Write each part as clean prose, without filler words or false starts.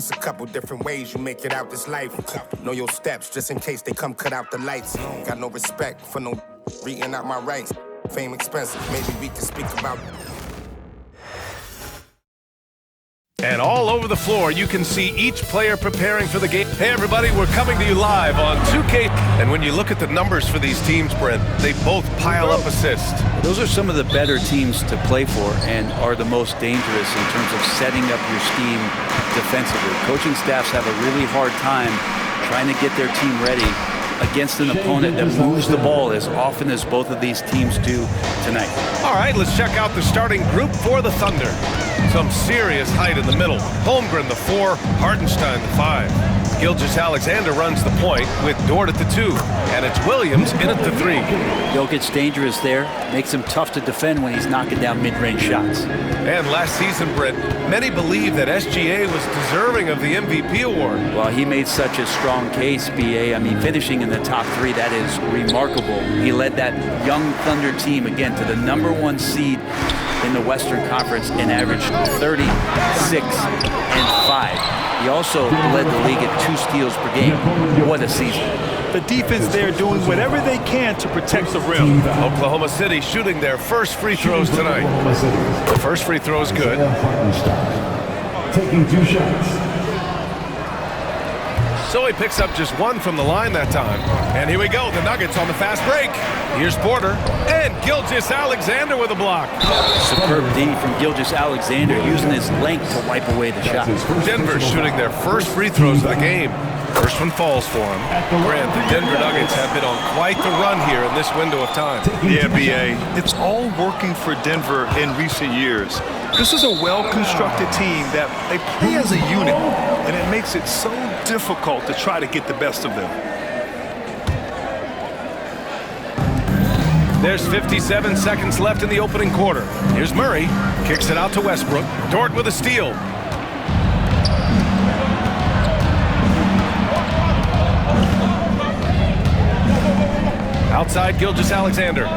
It's a couple different ways you make it out this life. Know your steps just in case they come cut out the lights. Got no respect for no reading out my rights. Fame expensive, maybe we can speak about. And all over the floor, you can see each player preparing for the game. Hey, everybody, we're coming to you live on 2K. And when you look at the numbers for these teams, Brent, they both pile up assists. Those are some of the better teams to play for and are the most dangerous in terms of setting up your scheme defensively. Coaching staffs have a really hard time trying to get their team ready against an opponent that moves the ball as often as both of these teams do tonight. All right, let's check out the starting group for the Thunder. Some serious height in the middle. Holmgren, the 4, Hartenstein, the 5. Gilgeous-Alexander runs the point with Dort at the 2, and it's Williams in at the 3. Jokic dangerous there. Makes him tough to defend when he's knocking down mid-range shots. And last season, Brent, many believe that SGA was deserving of the MVP award. Well, he made such a strong case, BA. I mean, finishing in the top 3, that is remarkable. He led that young Thunder team, again, to the #1 seed in the Western Conference and averaged 36 and 5. He also led the league at 2 steals per game. What a season. The defense there doing whatever they can to protect the rim. Oklahoma City shooting their first free throws tonight. The first free throw is good. Taking 2 shots. So he picks up just 1 from the line that time. And here we go, the Nuggets on the fast break. Here's Porter, and Gilgeous-Alexander with a block. Superb D from Gilgeous-Alexander, using his length to wipe away the shot. Denver shooting their first free throws of the game. First one falls for him. Grant, the Denver Nuggets have been on quite the run here in this window of time. Yeah, BA. It's all working for Denver in recent years. This is a well-constructed team that they play as a unit, and it makes it so difficult to try to get the best of them. There's 57 seconds left in the opening quarter. Here's Murray. Kicks it out to Westbrook. Dort with a steal. Outside, Gilgeous-Alexander.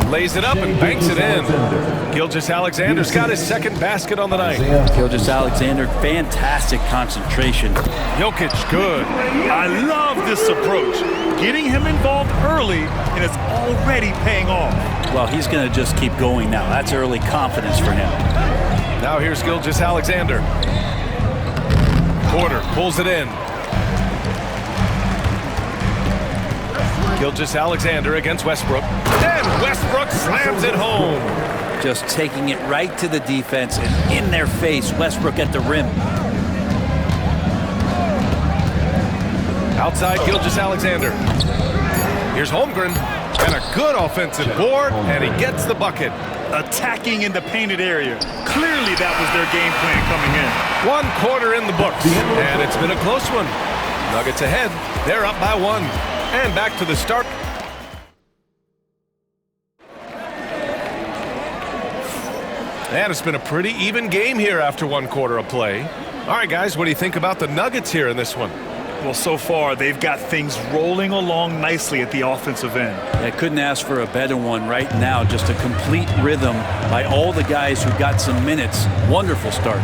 Lays it up and banks it in. Gilgeous-Alexander's got his second basket on the night. Gilgeous-Alexander, fantastic concentration. Jokic, good. I love this approach. Getting him involved early, and it's already paying off. Well, he's going to just keep going now. That's early confidence for him. Now here's Gilgeous-Alexander. Porter pulls it in. Gilgeous-Alexander against Westbrook. And Westbrook slams it home. Just taking it right to the defense and in their face. Westbrook at the rim. Outside, Gilgeous-Alexander. Here's Holmgren. And a good offensive board, and he gets the bucket. Attacking in the painted area. Clearly that was their game plan coming in. 1 quarter in the books, and it's been a close one. Nuggets ahead. They're up by 1. And back to the start. And it's been a pretty even game here after 1 quarter of play. All right, guys, what do you think about the Nuggets here in this one? Well, so far, they've got things rolling along nicely at the offensive end. I couldn't ask for a better one right now. Just a complete rhythm by all the guys who got some minutes. Wonderful start.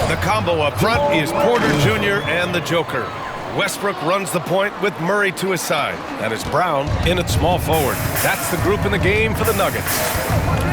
The combo up front is Porter Jr. and the Joker. Westbrook runs the point with Murray to his side. That is Brown in at small forward. That's the group in the game for the Nuggets.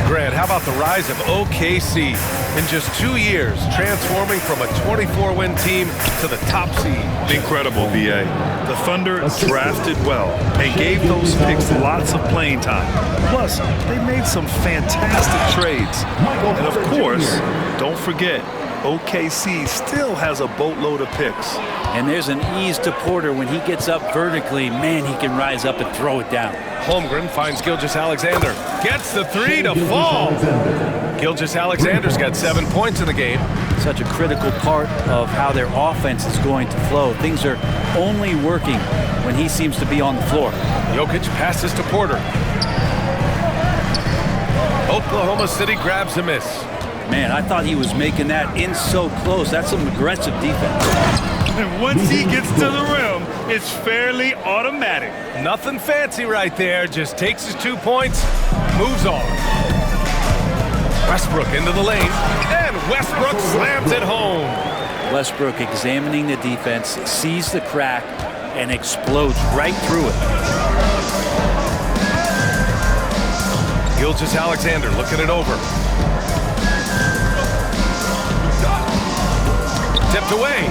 Grant, how about the rise of OKC? In just 2 years, transforming from a 24-win team to the top seed. Incredible, BA. The Thunder drafted well and gave those picks lots of playing time. Plus, they made some fantastic trades. And of course, don't forget, OKC still has a boatload of picks. And there's an ease to Porter when he gets up vertically. Man, he can rise up and throw it down. Holmgren finds Gilgeous-Alexander. Gets the 3 to fall. Gilgeous-Alexander's got 7 points in the game. Such a critical part of how their offense is going to flow. Things are only working when he seems to be on the floor. Jokic passes to Porter. Oklahoma City grabs a miss. Man, I thought he was making that in so close. That's some aggressive defense. And once he gets to the rim, it's fairly automatic. Nothing fancy right there. Just takes his 2 points, moves on. Westbrook into the lane, and Westbrook slams it home. Westbrook examining the defense, sees the crack, and explodes right through it. Gilgeous-Alexander looking it over. Tipped away.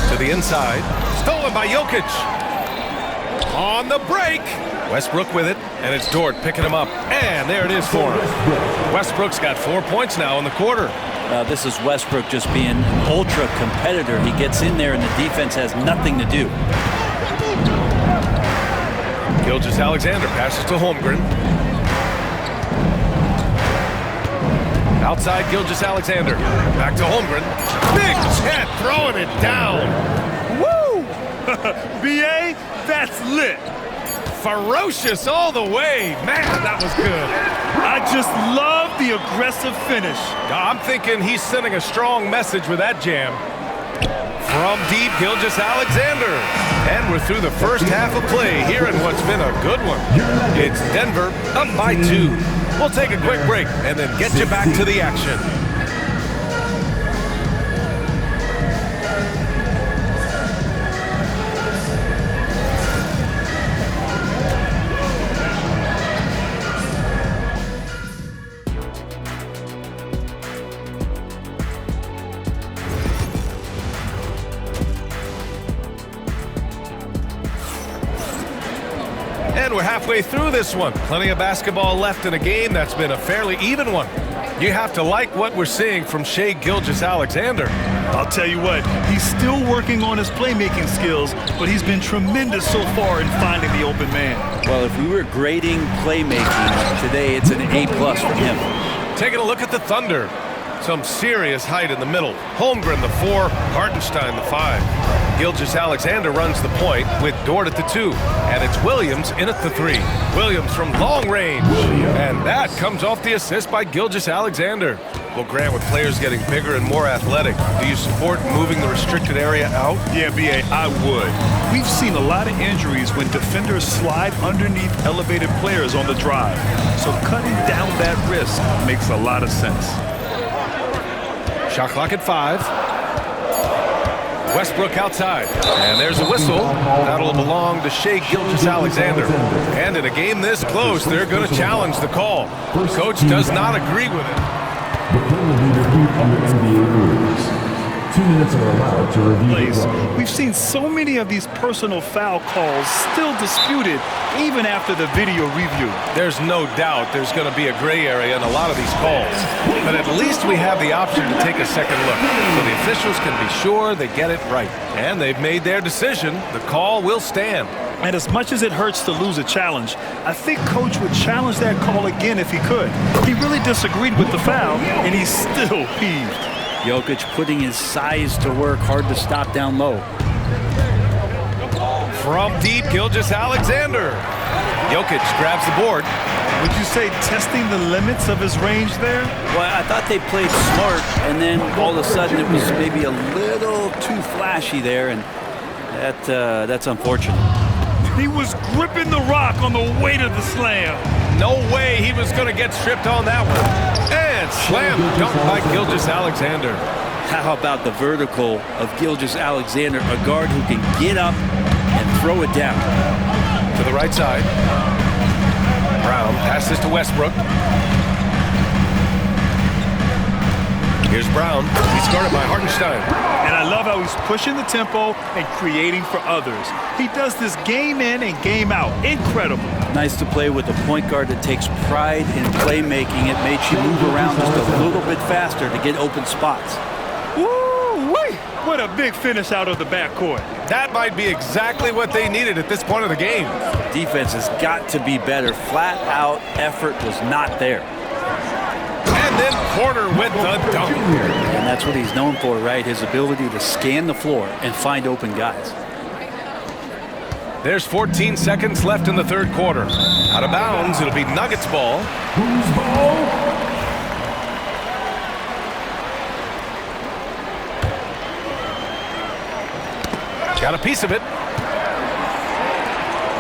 To the inside. Stolen by Jokic. On the break. Westbrook with it, and it's Dort picking him up. And there it is for him. Westbrook's got 4 points now in the quarter. This is Westbrook just being an ultra competitor. He gets in there and the defense has nothing to do. Gilgeous-Alexander passes to Holmgren. Outside Gilgeous-Alexander. Back to Holmgren. Big Chet throwing it down. Woo! B.A., that's lit. Ferocious all the way. Man, that was good. I just love the aggressive finish. I'm thinking he's sending a strong message with that jam. From deep, Gilgeous-Alexander. And we're through the first half of play here in what's been a good one. It's Denver up by 2. We'll take a quick break and then get you back to the action. And we're halfway through this one. Plenty of basketball left in a game that's been a fairly even one. You have to like what we're seeing from Shai Gilgeous-Alexander. I'll tell you what, he's still working on his playmaking skills, but he's been tremendous so far in finding the open man. Well, if we were grading playmaking today, it's an A+ for him. Taking a look at the Thunder. Some serious height in the middle. Holmgren, the 4, Hartenstein, the 5. Gilgeous-Alexander runs the point with Dort at the 2. And it's Williams in at the 3. Williams from long range. And that comes off the assist by Gilgeous-Alexander. Well, Grant, with players getting bigger and more athletic, do you support moving the restricted area out? Yeah, B.A., I would. We've seen a lot of injuries when defenders slide underneath elevated players on the drive. So cutting down that risk makes a lot of sense. Shot clock at 5. Westbrook outside. And there's a whistle. That'll belong to Shai Gilgeous-Alexander. And in a game this close, they're going to challenge the call. Coach does not agree with it. The play will be reviewed under NBA rules. 2 minutes are allowed to review the play. We've seen so many of these personal foul calls still disputed even after the video review. There's no doubt there's going to be a gray area in a lot of these calls. But at least we have the option to take a second look. So the officials can be sure they get it right. And they've made their decision. The call will stand. And as much as it hurts to lose a challenge, I think Coach would challenge that call again if he could. He really disagreed with the foul, and he's still peeved. Jokic putting his size to work, hard to stop down low. From deep, Gilgeous-Alexander. Jokic grabs the board. Would you say testing the limits of his range there? Well, I thought they played smart, and then all of a sudden it was maybe a little too flashy there, and that's unfortunate. He was gripping the rock on the way to the slam. No way he was going to get stripped on that one. And slam dunk by Gilgeous-Alexander. How about the vertical of Gilgeous-Alexander, a guard who can get up and throw it down. To the right side. Brown passes to Westbrook. Here's Brown. He's guarded by Hartenstein. And I love how he's pushing the tempo and creating for others. He does this game in and game out. Incredible. Nice to play with a point guard that takes pride in playmaking. It makes you move around just a little bit faster to get open spots. Woo-wee! What a big finish out of the backcourt. That might be exactly what they needed at this point of the game. Defense has got to be better. Flat out effort was not there. And then Porter with the dunk. And that's what he's known for, right? His ability to scan the floor and find open guys. There's 14 seconds left in the third quarter. Out of bounds, it'll be Nuggets ball. Who's ball? Got a piece of it.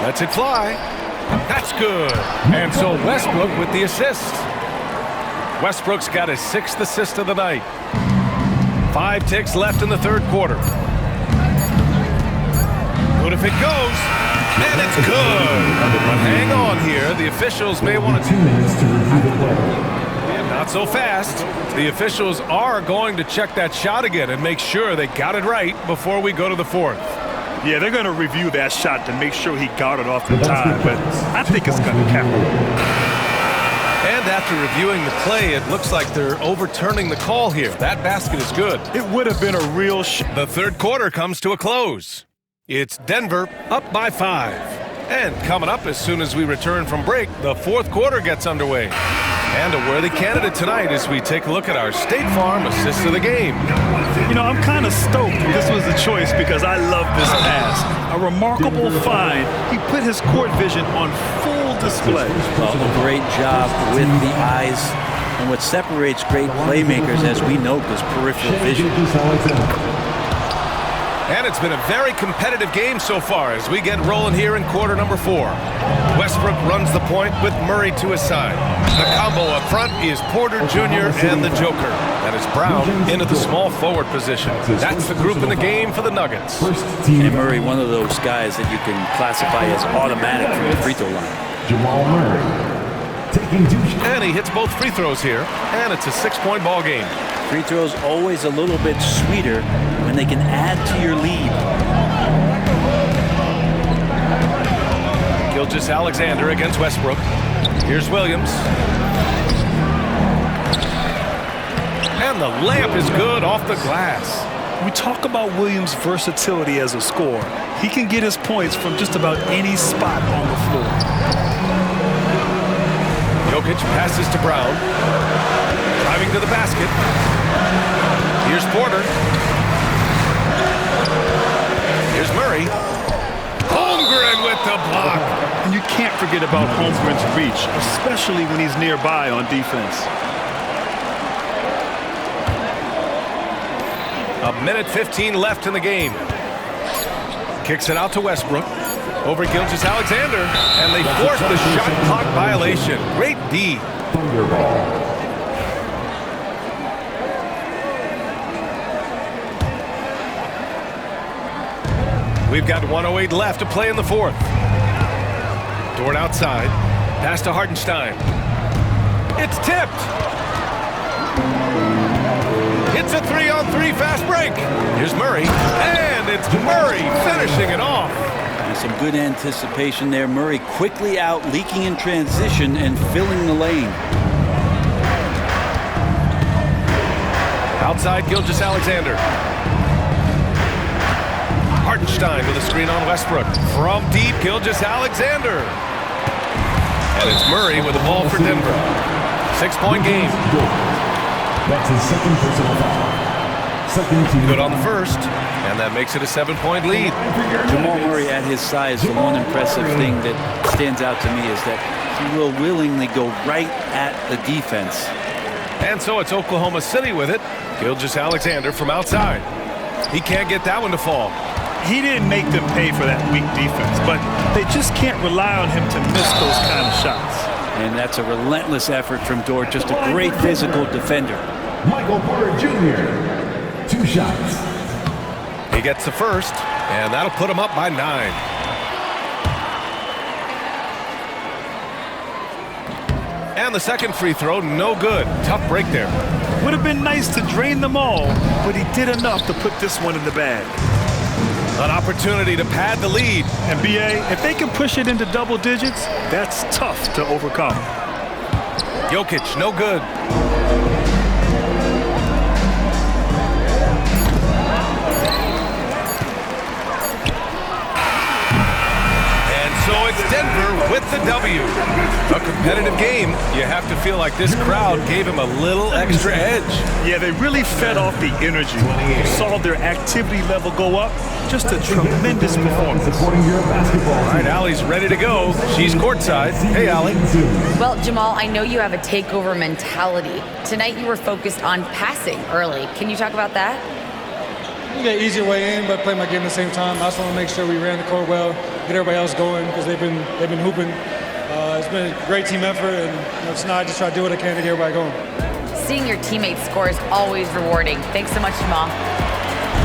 Lets it fly. That's good. And so Westbrook with the assist. Westbrook's got his 6th assist of the night. 5 ticks left in the third quarter. Good if it goes, and it's good. But hang on here. The officials may want to... 2 minutes to review the play. Not so fast. The officials are going to check that shot again and make sure they got it right before we go to the fourth. Yeah, they're going to review that shot to make sure he got it off the time, but I think it's going to count. And after reviewing the play, it looks like they're overturning the call here. That basket is good. It would have been a real The third quarter comes to a close. It's Denver up by 5. And coming up as soon as we return from break, the fourth quarter gets underway. And a worthy candidate tonight as we take a look at our State Farm assist of the game. You know, I'm kind of stoked this was the choice because I love this pass. A remarkable find. He put his court vision on full display. A great job with the eyes. And what separates great playmakers, as we note, is peripheral vision. And it's been a very competitive game so far as we get rolling here in quarter number 4. Westbrook runs the point with Murray to his side. The combo up front is Porter Jr. and the Joker. That is Brown into the small forward position. That's the group in the game for the Nuggets. And Murray, one of those guys that you can classify as automatic from the free throw line. Jamal Murray taking 2 shots. And he hits both free throws here, and it's a 6-point ball game. Free throws always a little bit sweeter when they can add to your lead. Gilgeous-Alexander against Westbrook. Here's Williams. And the layup is good off the glass. We talk about Williams' versatility as a scorer. He can get his points from just about any spot on the floor. Jokic passes to Brown. Driving to the basket. Here's Porter. Here's Murray. Holmgren with the block. And you can't forget about Holmgren's reach, especially when he's nearby on defense. A minute 15 left in the game. Kicks it out to Westbrook. Over Gilgeous-Alexander. And they force the shot clock violation. Great D. Thunderball. We've got 1:08 left to play in the fourth. Dort outside. Pass to Hartenstein. It's tipped. It's a 3-on-3 fast break. Here's Murray. And it's Murray finishing it off. And some good anticipation there. Murray quickly out, leaking in transition and filling the lane. Outside Gilgeous-Alexander. Hartenstein with a screen on Westbrook. From deep, Gilgeous-Alexander. And it's Murray with the ball for Denver. 6-point game. That's his second personal foul. Second team. Good on the first, and that makes it a 7-point lead. Jamal Murray at his size, the one impressive thing that stands out to me is that he will willingly go right at the defense. And so it's Oklahoma City with it. Gilgeous-Alexander from outside. He can't get that one to fall. He didn't make them pay for that weak defense, but they just can't rely on him to miss those kind of shots. And that's a relentless effort from Dort, just a great physical defender. Michael Porter Jr. 2 shots. He gets the first, and that'll put him up by 9. And the second free throw, no good. Tough break there. Would have been nice to drain them all, but he did enough to put this one in the bag. An opportunity to pad the lead. And BA, if they can push it into double digits, that's tough to overcome. Jokic, no good. So it's Denver with the W. A competitive game. You have to feel like this crowd gave him a little extra edge. Yeah, they really fed off the energy. You saw their activity level go up. Just a tremendous performance. Supporting your basketball. All right, Allie's ready to go. She's courtside. Hey, Allie. Well, Jamal, I know you have a takeover mentality. Tonight you were focused on passing early. Can you talk about that? Get easier way in, but play my game at the same time. I just want to make sure we ran the court well, get everybody else going because they've been hooping. It's been a great team effort, and tonight I just try to do what I can to get everybody going. seeing your teammates score is always rewarding. Thanks so much, Jamal.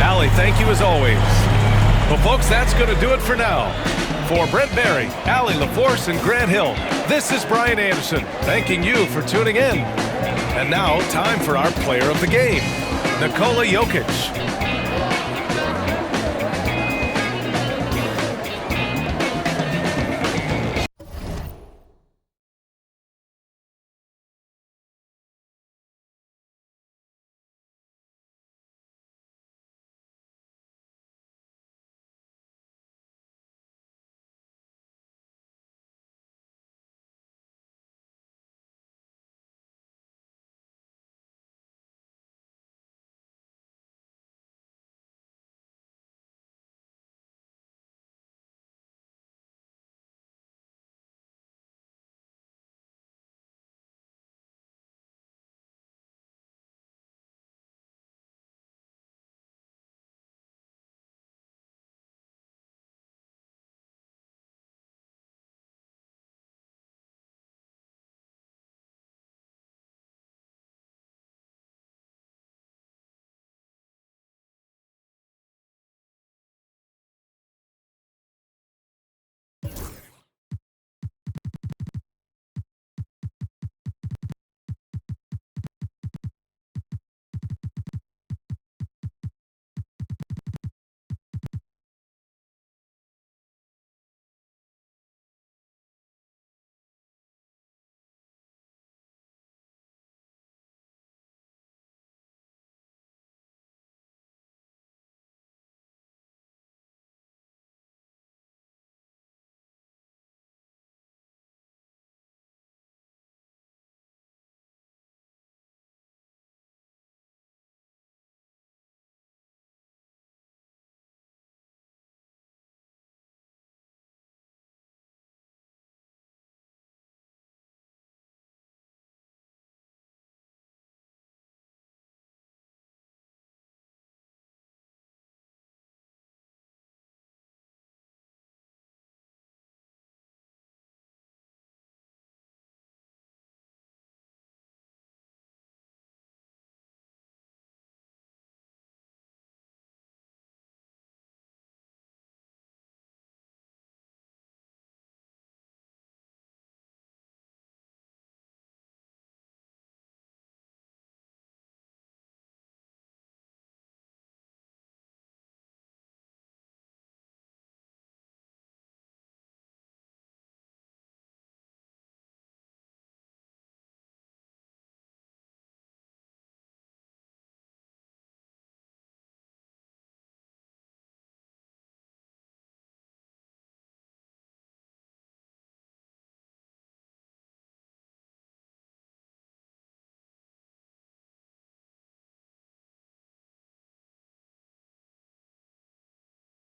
Allie, thank you as always. Well, folks, that's going to do it for now. For Brent Barry, Allie LaForce, and Grant Hill, this is Brian Anderson, thanking you for tuning in. And now, time for our player of the game, Nikola Jokic.